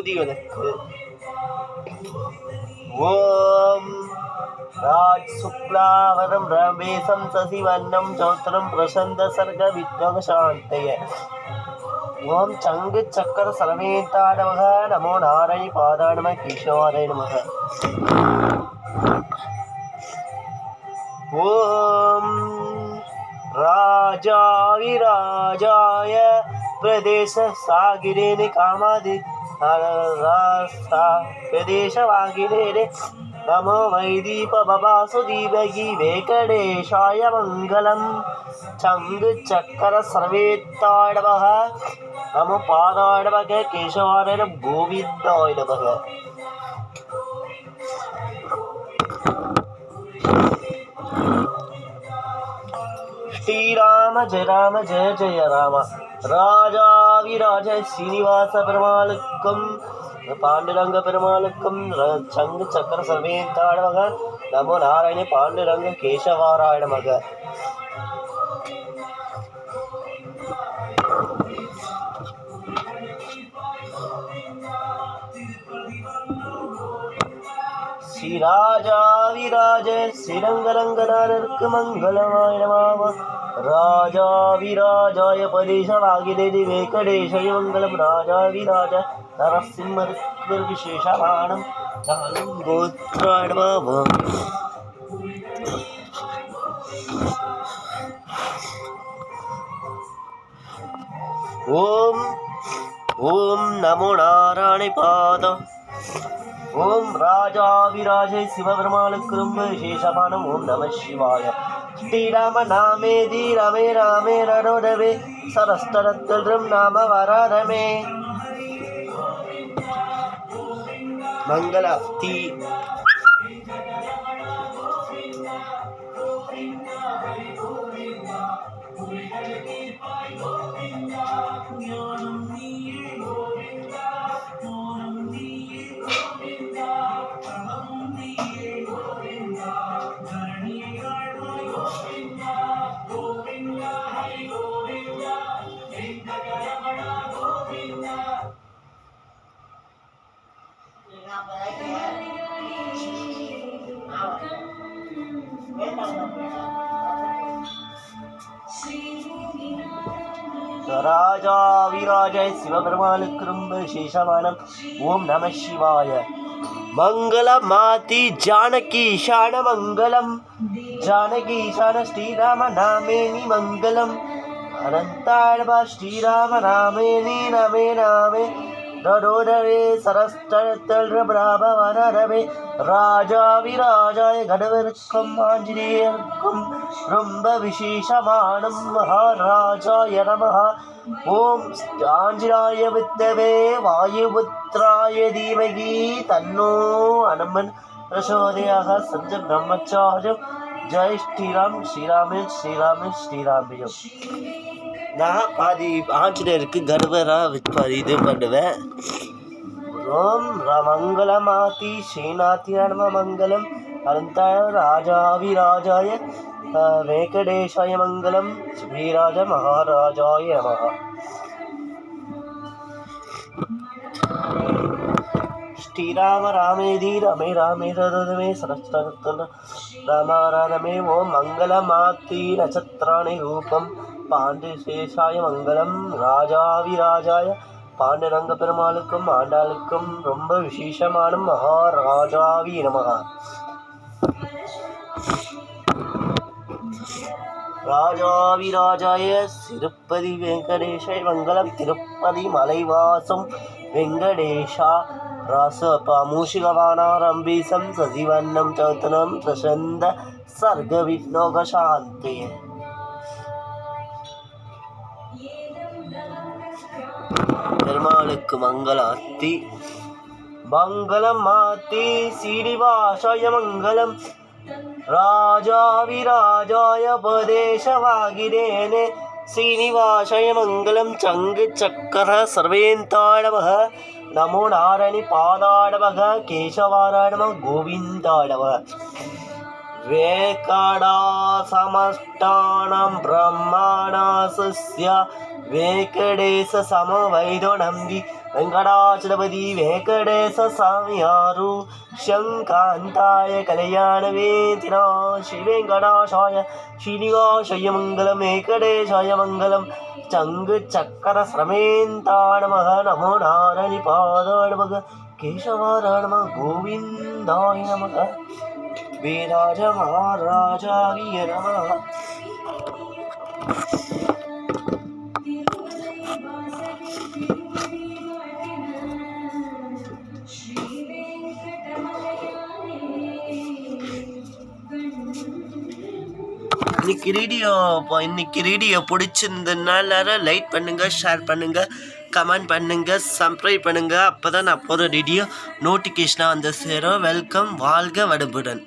முதியவனுக்கு. ஓம் ராஜ் சுக்லாவரம் ரமேசம் சசிவன்னம் சௌத்திரம் பிரசந்த சர்க வித்வக சாந்தய. ஓம் சங்கு சக்கர சரவேத்தாய நமக. நமோ நாராயணி பாதாய நமக. கேசவாய நமக. ஓம் ராஜாவிராஜாய பிரதேச சாகிரேனி காமாதி பிரதேசவாகிரேனே நமோ வைதீப பபாசு தீபகி வெங்கடேஷாய மங்களம். சங்கு சக்கர சர்வேத்தாய நமக. நமோ பாதாய நமக. கேசவாய நமக. கோவிந்தாய நமக. ஸ்ரீராம ஜெய ராம ஜெய ஜெய ராம. ராஜாவிராஜ ஸ்ரீனிவாச பெருமாளுக்கும் பாண்டுரங்க பெருமாளுக்கும் சங்கு சக்கர சர்வேத்தாய நமக. நமோ நாராயண பாண்டுரங்க கேசவாராய நமக. ஸ்ரீராஜாவிராஜ ஸ்ரீரங்கரங்கநாதருக்கு மங்களமாய நமः. ராஜாவிராஜாய பதேசவாகிதேதி வெங்கடேஷாய மங்களம். ராஜாவிராஜ நரசிம்மருக்கு விசேஷமானம் கோத்ராய நமः. ஓம் ஓம் நமோ நாராயண பாத. ஓம் ராஜாவிராஜ சிவபெருமாளுக்கு ரொம்ப விசேஷமானம். ஓம் நம சிவாய. ஸ்ரீராம நாமேதி ரமே ராமே ரரோதவே சரஸ்தரத்திலும் நாம வராரமே. மங்களாப்தி. ராஜாவிராஜ சிவபெருமாளுக்கு ரொம்ப விசேஷமானம். ஓம் நம சிவாய. மங்களமாதி ஜானகி ஈசான மங்களம். ஜானகி ஈசான ஸ்ரீராம நாமேனி மங்களம். அனந்தாழ்வா ஸ்ரீராம நாமேனி நமே நாமே ரரோதவே சரஸ்தரத்தரவே. ராஜாவிராஜாய கடவருக்கும் ஆஞ்சநேயருக்கும் ரொம்ப விசேஷமானம் மகாராஜாய நமः. ஓம் ஆஞ்சநாய வித்மஹே வாயுபுத்ராய தீமஹி தன்னோ அனுமன் பிரசோதயாத். சஞ்சம் பிரம்மச்சாரியம். ஜெய் ஸ்ரீராம் ஸ்ரீராமே ஸ்ரீராமே ஸ்ரீராமியம். நான் பாதி ஆஞ்சநேயருக்கு கர்வராக பாதி இது பண்ணுவேன். ஓம் மங்களமாதி ஸ்ரீநாத்திய நம மங்களம். அனந்தாய ராஜாவிராஜாய வெங்கடேஷாய மங்களம். ஸ்ரீராஜ மகாராஜாய நமः. ஸ்ரீராம ராமேதி ரமே ராமே ரமே சரஸ்வர ராமாராமே. ஓம் மங்களமாத்தி நட்சத்திராணி ரூபம் பாண்டிசேஷாய மங்களம். ராஜாவிராஜாய பாண்டுரங்க பெருமாளுக்கும் ஆண்டாளுக்கும் ரொம்ப விசேஷமான மகாராஜாவி நமः. ராஜாவிராஜாய திருப்பதி வெங்கடேஷாய மங்களம். திருப்பதி மலைவாசம் வெங்கடேஷா மூஷிகவானாரம்பீசம் சசிவன்னம் சௌத்தனம் பிரசந்த சர்க வித்னோக சாந்தே. பெருமாளுக்கு மங்களாத்தி. மங்களமாத்தி சீனிவாசாய மங்களம். ராஜாவிராஜாய பதேசவாகிரேனே சீனிவாசாய மங்களம். சங்கு சக்கர சர்வேந்தாய நமः. நமோ நாராயணி பாதாய நமக. கேசவாராய நமக. கோவிந்தாய நமக. வேகடா சமஷ்டானம் பிரம்மாணாசஸ்ய வேங்கடேச சமவைதோ நம்பி வெங்கடாச்சலபதி வெங்கடேச சாமியாரு சங்காந்தாய கல்யாணவேதினா ஸ்ரீ வெங்கடாசாய ஸ்ரீனிவாசாய மங்கலம் வெங்கடேசாய மங்கலம் சங்கு சக்கர சிரமேந்தாய நமः நமோ நாரணி பாதாய நமः கேசவாய நமः கோவிந்தாய நமः வேதாஜ மகாராஜாய நமः. இன்னைக்கு வீடியோ பிடிச்சிருந்ததுனால லைக் பண்ணுங்கள், ஷேர் பண்ணுங்கள், கமெண்ட் பண்ணுங்கள், சப்ஸ்கிரைப் பண்ணுங்கள். அப்போ தான் நான் போகிற வீடியோ நோட்டிஃபிகேஷனாக வந்து சேரும். வெல்கம். வாழ்க வளமுடன்.